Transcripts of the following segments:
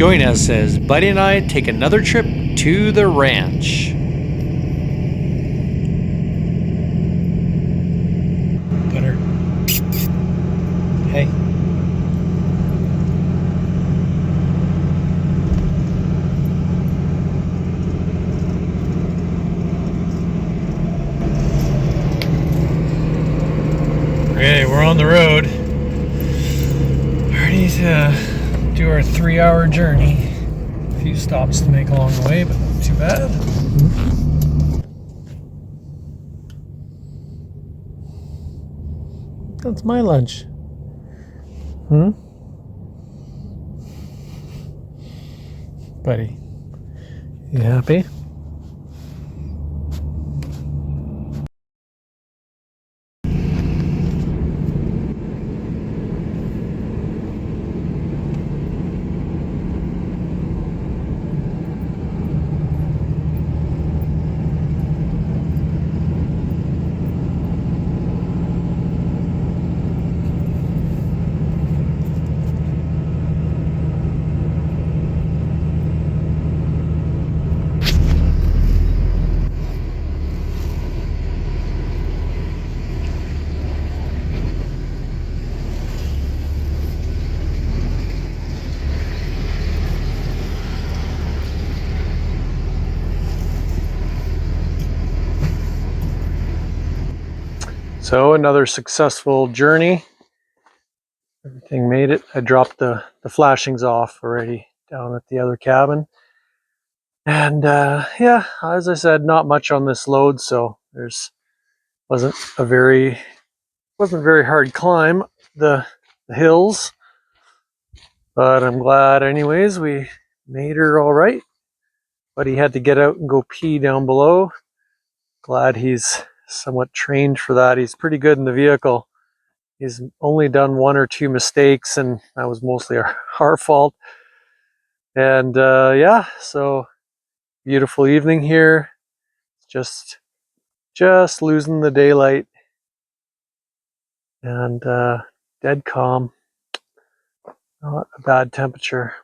Join us as Buddy and I take another trip to the ranch. Butter. Hey. Okay, we're on the road. Ready to do our 3-hour journey. A few stops to make along the way, but not too bad. That's my lunch. Buddy, you happy? So another successful journey. Everything made it. I dropped the flashings off already down at the other cabin. And yeah, as I said, not much on this load, so wasn't a very hard climb the hills. But I'm glad anyways we made her all right. But he had to get out and go pee down below. Glad he's somewhat trained for that. He's pretty good in the vehicle. He's only done 1 or 2 mistakes, and that was mostly our fault. And yeah, so beautiful evening here. Just losing the daylight, and dead calm. Not a bad temperature.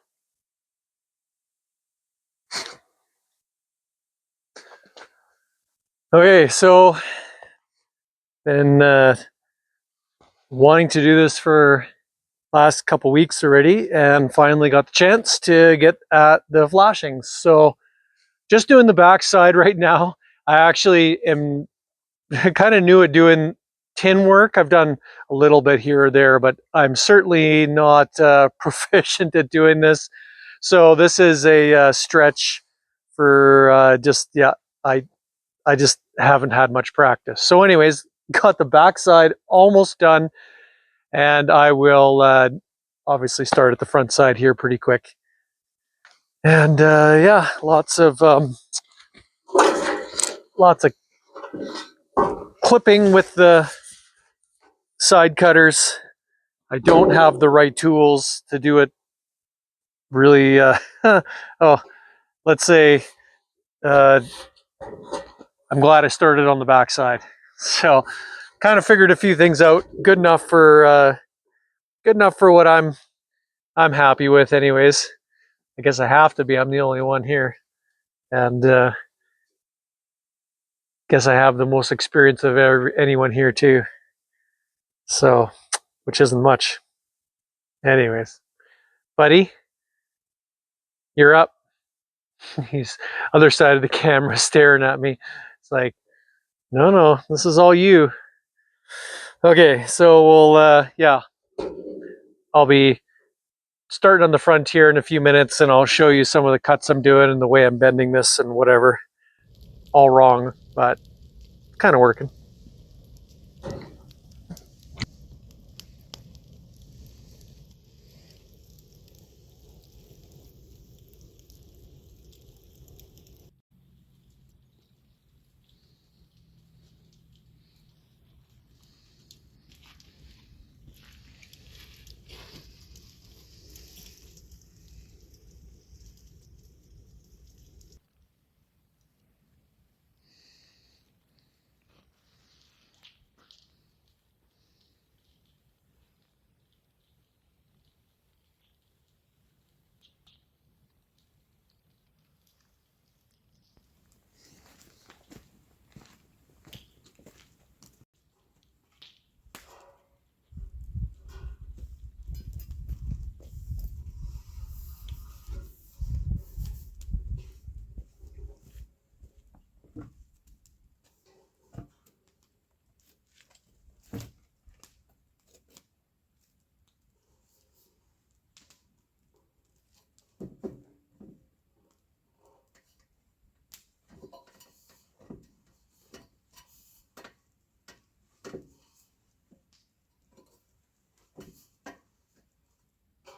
Okay, so been wanting to do this for last couple weeks already, and finally got the chance to get at the flashings. So just doing the backside right now. I actually am kind of new at doing tin work. I've done a little bit here or there, but I'm certainly not proficient at doing this. So this is a stretch for I just haven't had much practice. So anyways, got the backside almost done, and I will obviously start at the front side here pretty quick. And yeah, lots of clipping with the side cutters. I don't have the right tools to do it really. Oh, let's say I'm glad I started on the backside. So kind of figured a few things out. Good enough for what I'm happy with, anyways. I guess I have to be. I'm the only one here, and guess I have the most experience of anyone here too. So, which isn't much. Anyways, buddy, you're up. He's other side of the camera staring at me. It's like, no, this is all you. Okay, so we'll yeah, I'll be starting on the frontier in a few minutes, and I'll show you some of the cuts I'm doing and the way I'm bending this and whatever. All wrong, but kind of working.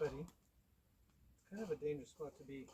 Buddy, kind of a dangerous spot to be.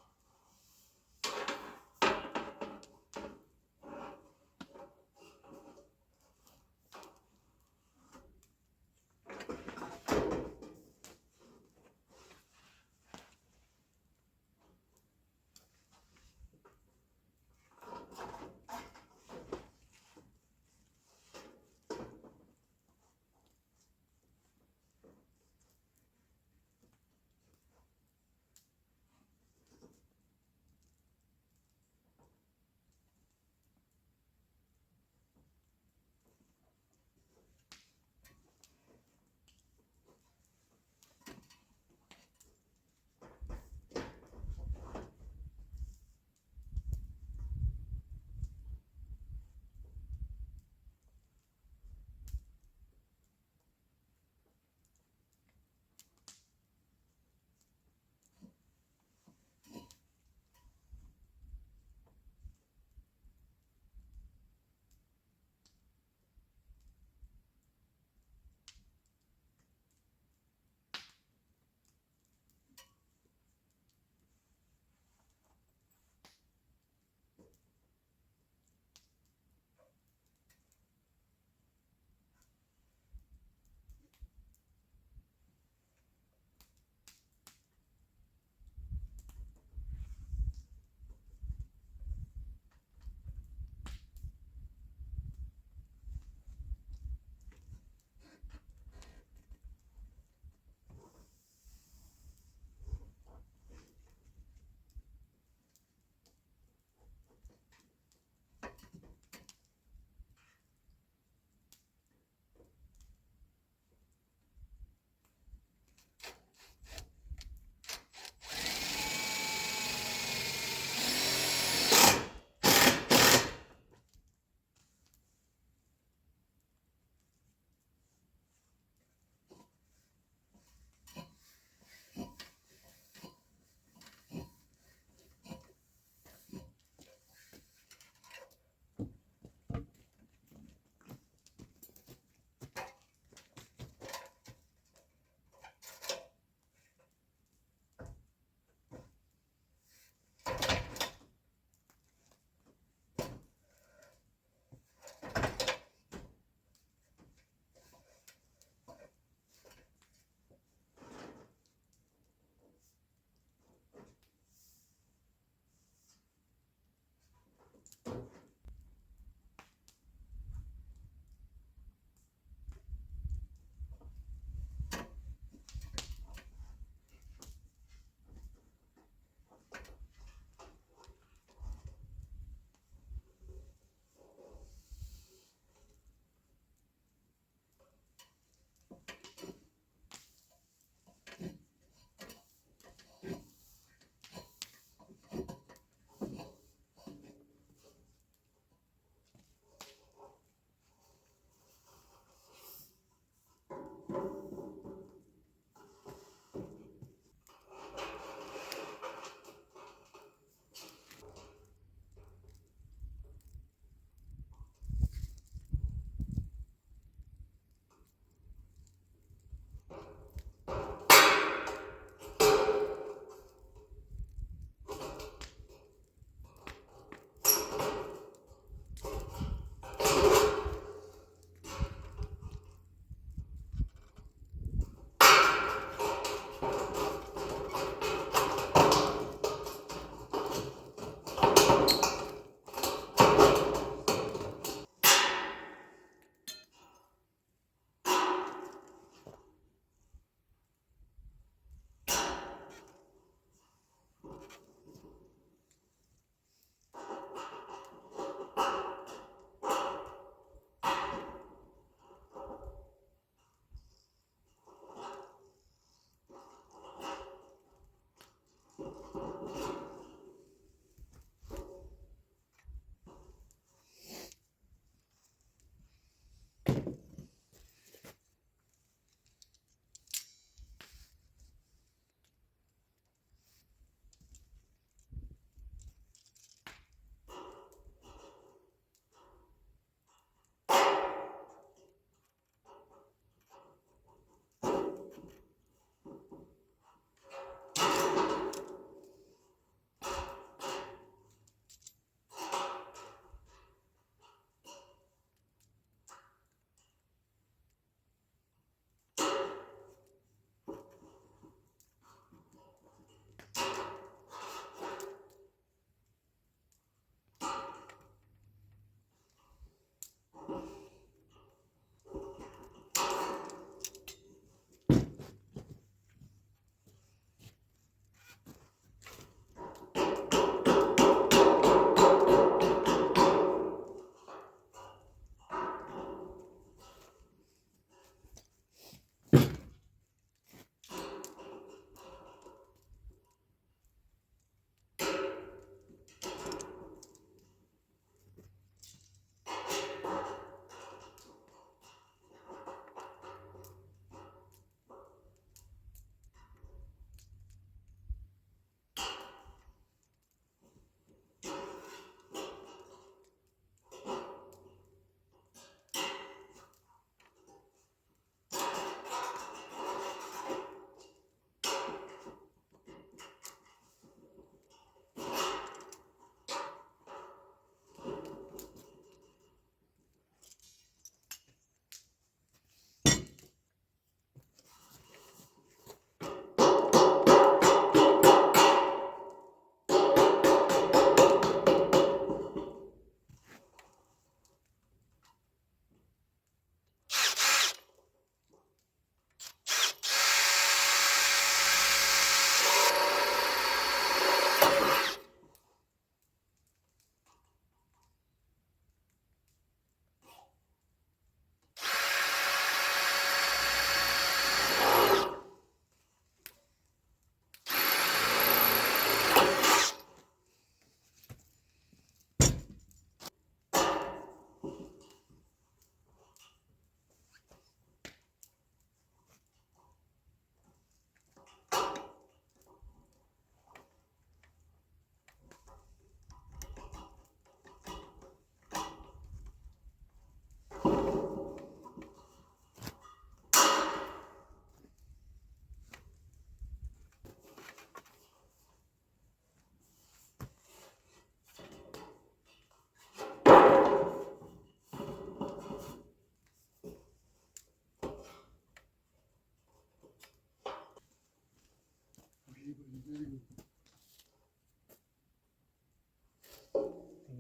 Are you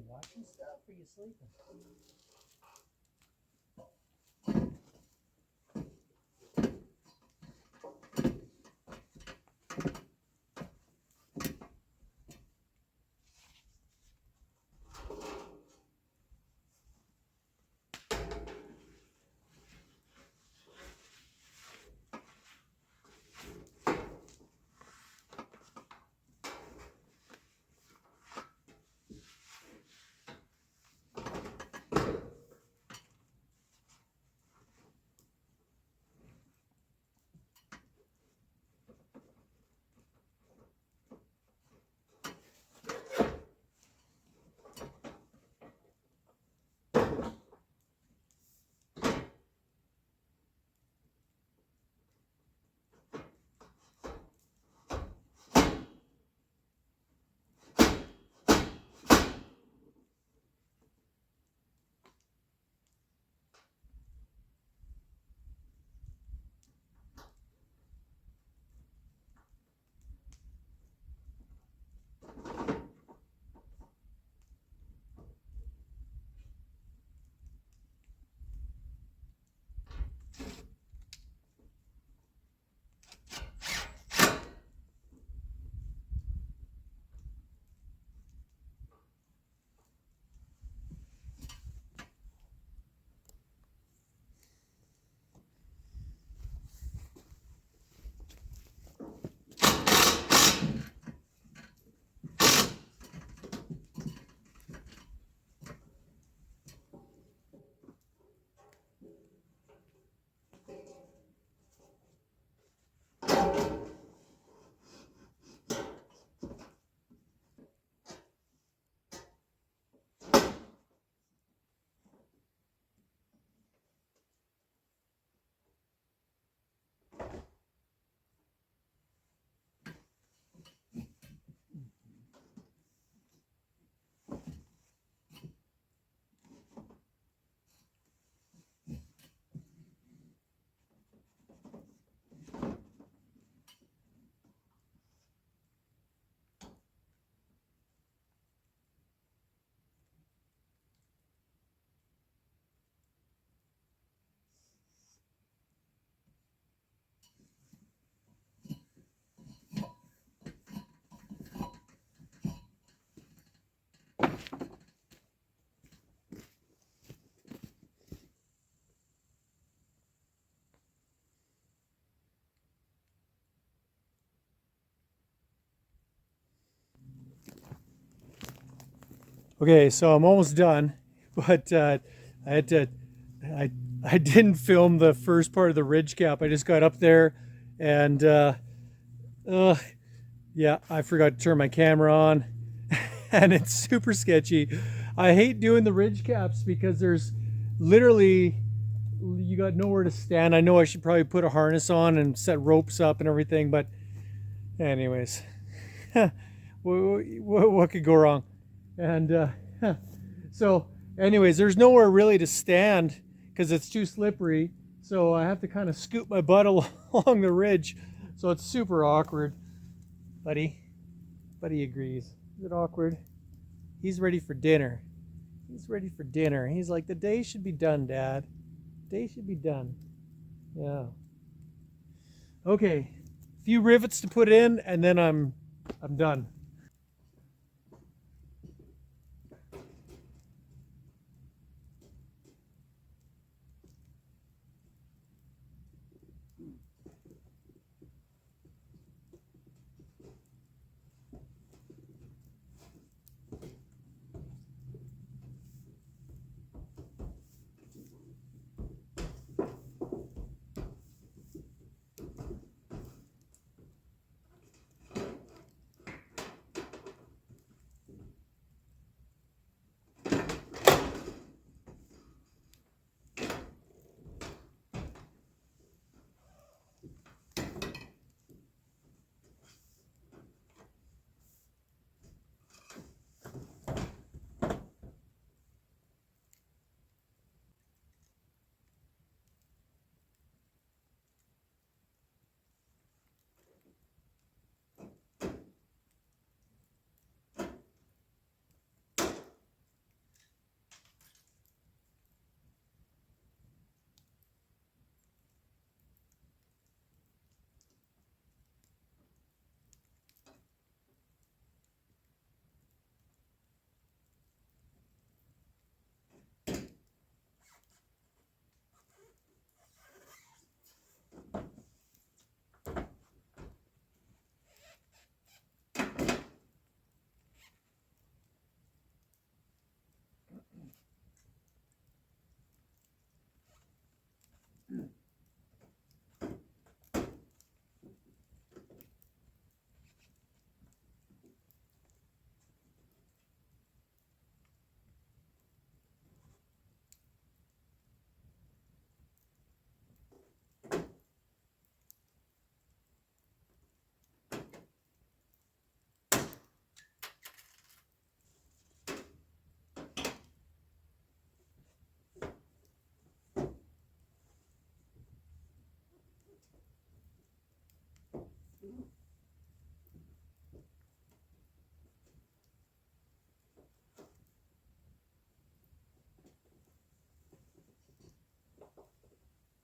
watching stuff or are you sleeping? Okay, so I'm almost done, but I had to. I I didn't film the first part of the ridge cap. I just got up there, and uh, yeah, I forgot to turn my camera on, and it's super sketchy. I hate doing the ridge caps because there's literally you got nowhere to stand. I know I should probably put a harness on and set ropes up and everything, but anyways, what could go wrong? And so, anyways, there's nowhere really to stand because it's too slippery. So I have to kind of scoot my butt along the ridge. So it's super awkward. Buddy, Buddy agrees. Is it awkward? He's ready for dinner. He's ready for dinner. He's like, the day should be done, Dad. The day should be done. Yeah. Okay. A few rivets to put in, and then I'm done.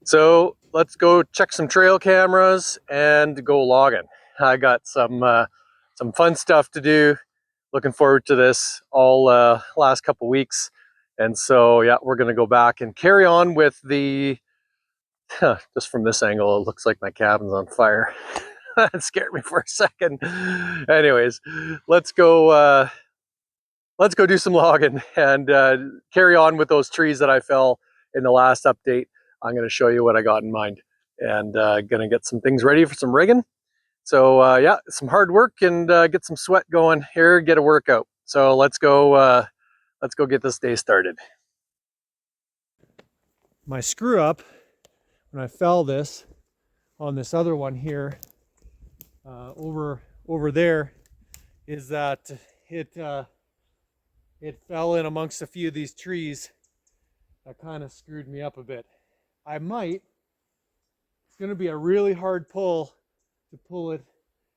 So let's go check some trail cameras and go logging. I got some fun stuff to do. Looking forward to this all last couple weeks. And so yeah, we're gonna go back and carry on with the, just from this angle, it looks like my cabin's on fire. That scared me for a second. Anyways, let's go do some logging and carry on with those trees that I fell in the last update. I'm going to show you what I got in mind, and going to get some things ready for some rigging. So yeah, some hard work and get some sweat going here, get a workout. So let's go get this day started. My screw up when I fell this on this other one here over there is that it fell in amongst a few of these trees. That kind of screwed me up a bit. It's going to be a really hard pull to pull it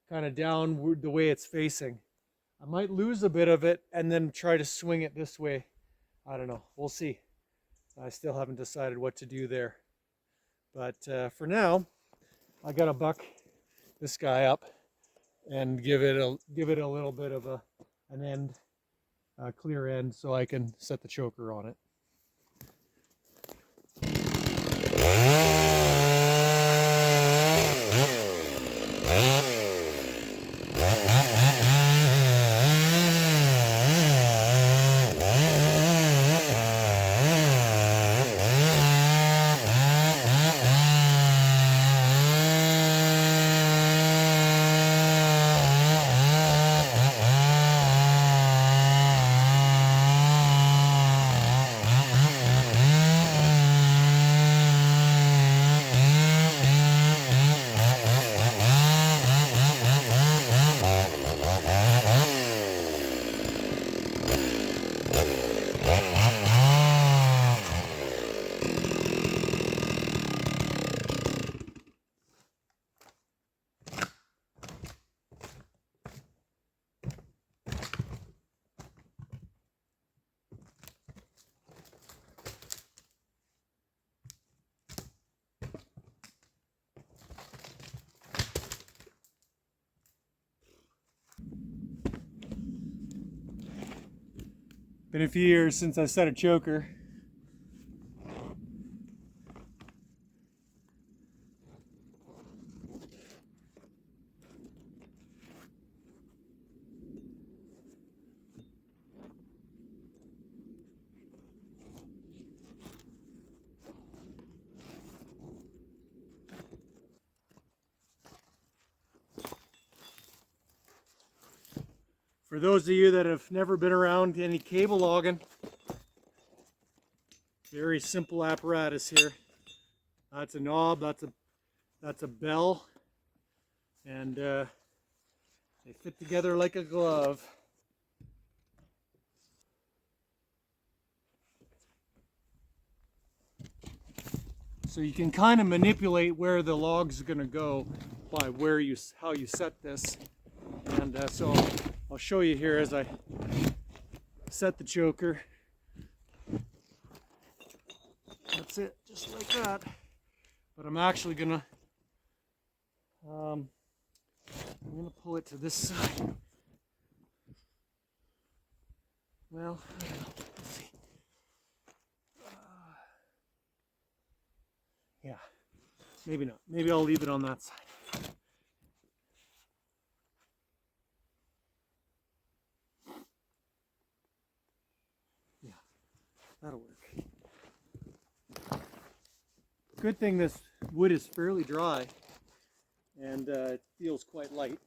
kind of down the way it's facing. I might lose a bit of it and then try to swing it this way. I don't know, we'll see. I still haven't decided what to do there. But for now, I gotta buck this guy up and give it a little bit of an end, clear end, so I can set the choker on it. Been a few years since I set a choker. For those of you that have never been around any cable logging, very simple apparatus here. That's a knob, that's a bell, and they fit together like a glove. So you can kind of manipulate where the log's going to go by how you set this. And so I'll show you here as I set the choker. That's it, just like that. But I'm actually gonna pull it to this side. Well, I don't know. Let's see. Yeah, maybe not. Maybe I'll leave it on that side. Yeah, that'll work. Good thing this wood is fairly dry and it feels quite light.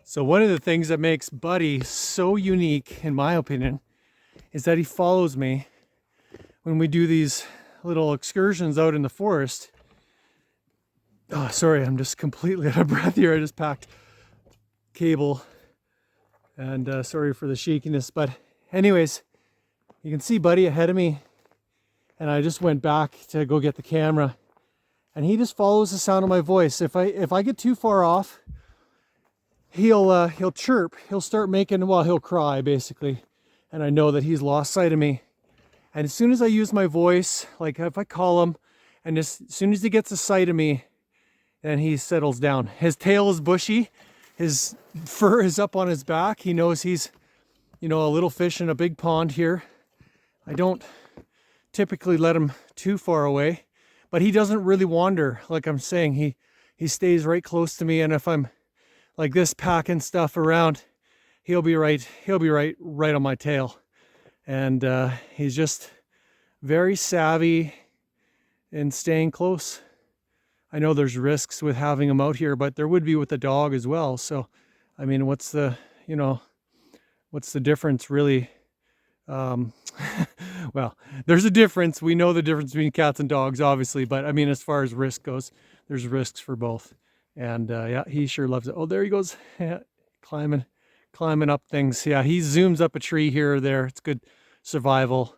So one of the things that makes Buddy so unique, in my opinion, is that he follows me when we do these little excursions out in the forest. Oh, sorry, I'm just completely out of breath here. I just packed cable And sorry for the shakiness, but anyways, you can see Buddy ahead of me, and I just went back to go get the camera, and he just follows the sound of my voice. If I get too far off, he'll chirp. He'll start making, well, he'll cry basically, and I know that he's lost sight of me. And as soon as I use my voice, like if I call him, and as soon as he gets a sight of me, then he settles down. His tail is bushy, his fur is up on his back. He knows he's, you know, a little fish in a big pond here. I don't typically let him too far away, but he doesn't really wander. Like I'm saying, he stays right close to me, and if I'm like this packing stuff around, he'll be right on my tail. And he's just very savvy in staying close. I know there's risks with having him out here, but there would be with the dog as well. So, I mean, what's the difference really? Well, there's a difference. We know the difference between cats and dogs, obviously, but I mean, as far as risk goes, there's risks for both. And yeah, he sure loves it. Oh, there he goes, climbing up things. Yeah, he zooms up a tree here or there. It's good survival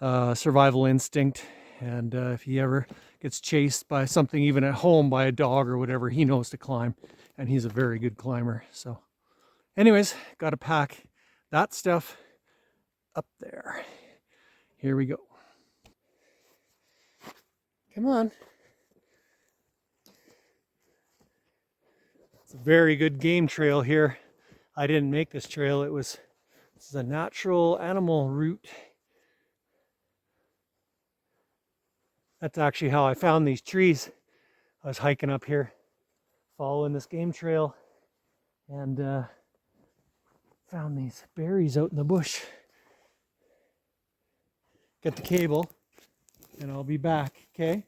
instinct. And if he ever gets chased by something, even at home by a dog or whatever, he knows to climb, and he's a very good climber. So anyways, got to pack that stuff up there. Here we go. Come on. It's a very good game trail here. I didn't make this trail. This is a natural animal route. That's actually how I found these trees. I was hiking up here, following this game trail, and found these berries out in the bush. Get the cable, and I'll be back, okay?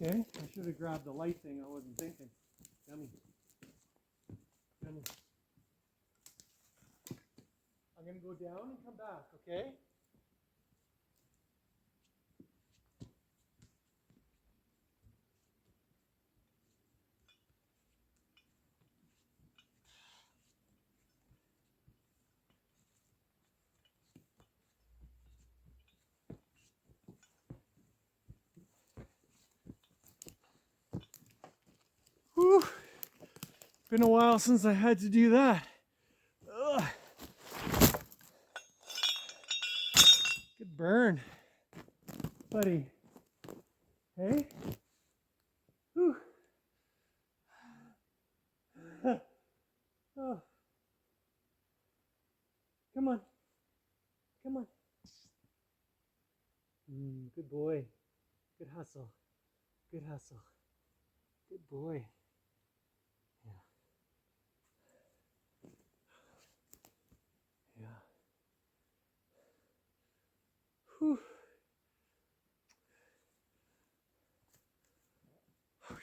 Okay, I should have grabbed the light thing. I wasn't thinking. Yummy. Yummy. I'm gonna go down and come back, okay? Whew. Been a while since I had to do that. Ugh. Good burn, buddy. Hey? Whew. Oh. Come on. Come on. Good boy. Good hustle. Good hustle. Good boy. Yeah. Yeah. Whew. Okay.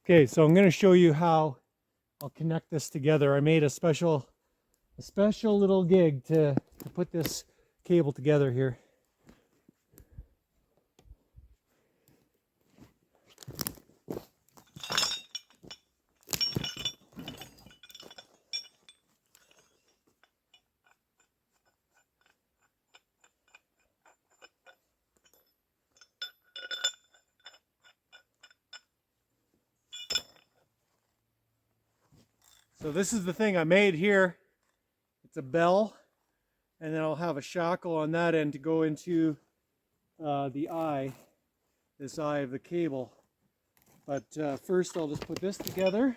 Okay, so I'm going to show you how I'll connect this together. I made a special little gig to put this cable together here. So this is the thing I made here. It's a bell, and then I'll have a shackle on that end to go into the eye, this eye of the cable. But first I'll just put this together.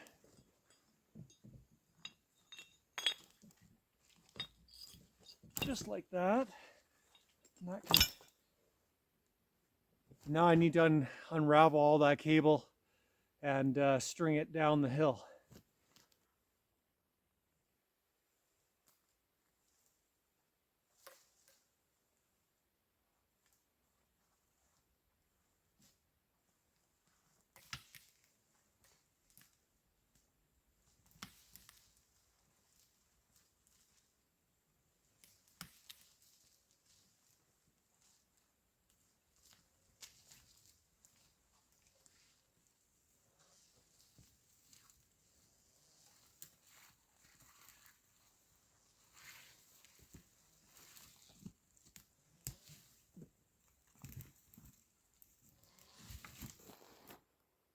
Just like that. Now I need to unravel all that cable and string it down the hill.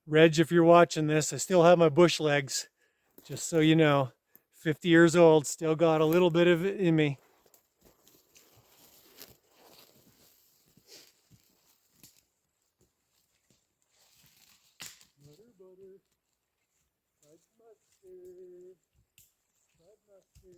Reg, if you're watching this, I still have my bush legs. Just so you know, 50 years old, still got a little bit of it in me. Butter, butter, mustard, mustard.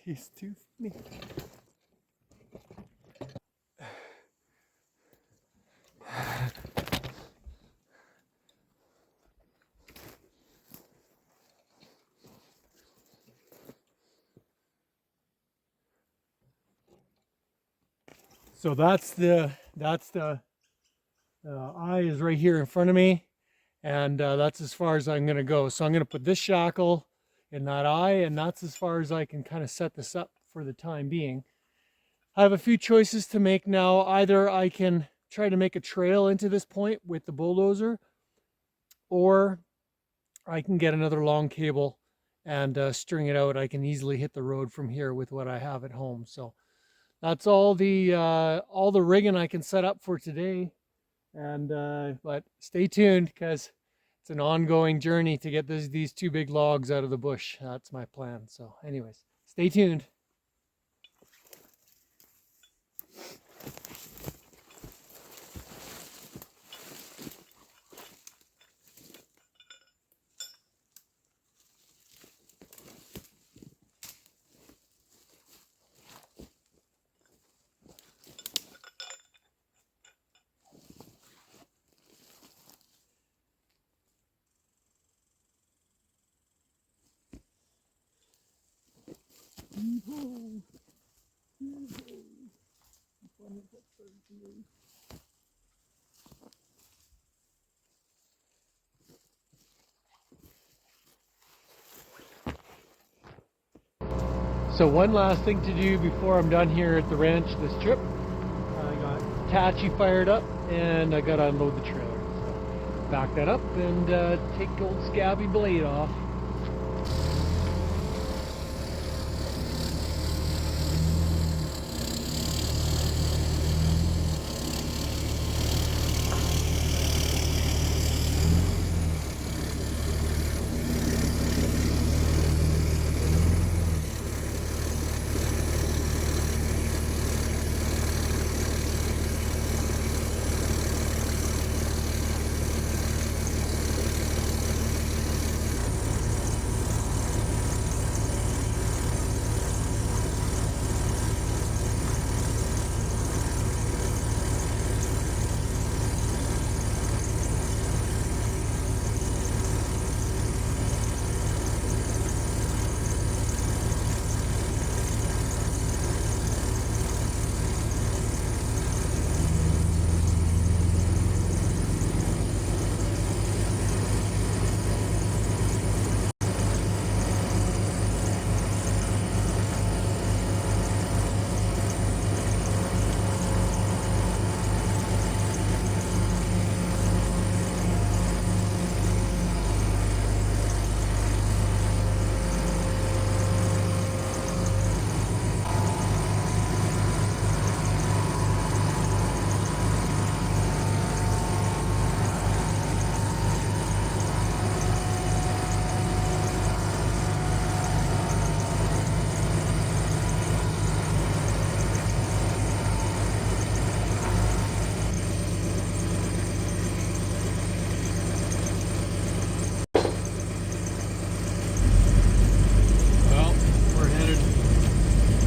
He's too funny. So that's the eye is right here in front of me, and that's as far as I'm going to go. So I'm going to put this shackle in that eye, and that's as far as I can kind of set this up for the time being. I have a few choices to make now. Either I can try to make a trail into this point with the bulldozer, or I can get another long cable and string it out. I can easily hit the road from here with what I have at home. So that's all the rigging I can set up for today. And but stay tuned, because it's an ongoing journey to get these two big logs out of the bush. That's my plan. So anyways, stay tuned. So one last thing to do before I'm done here at the ranch this trip. I got Tachi fired up and I got to unload the trailer. So back that up and take old scabby blade off.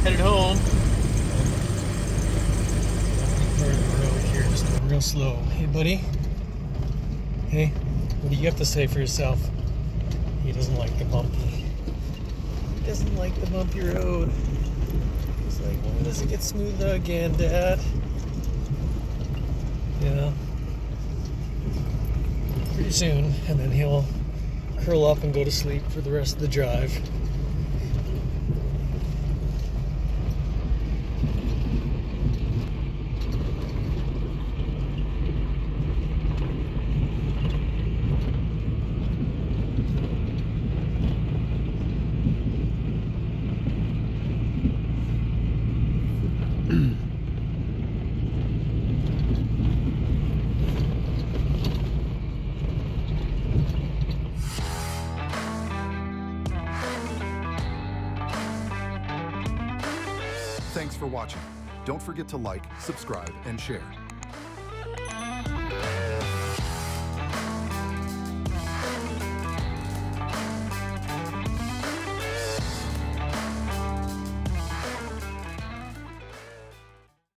Headed home. Part of the road here, just going real slow. Hey, buddy. Hey, what do you have to say for yourself? He doesn't like the bumpy. He doesn't like the bumpy road. He's like, when does it get smooth again, Dad? you know, pretty soon, and then he'll curl up and go to sleep for the rest of the drive. Thanks for watching. Don't forget to like, subscribe, and share.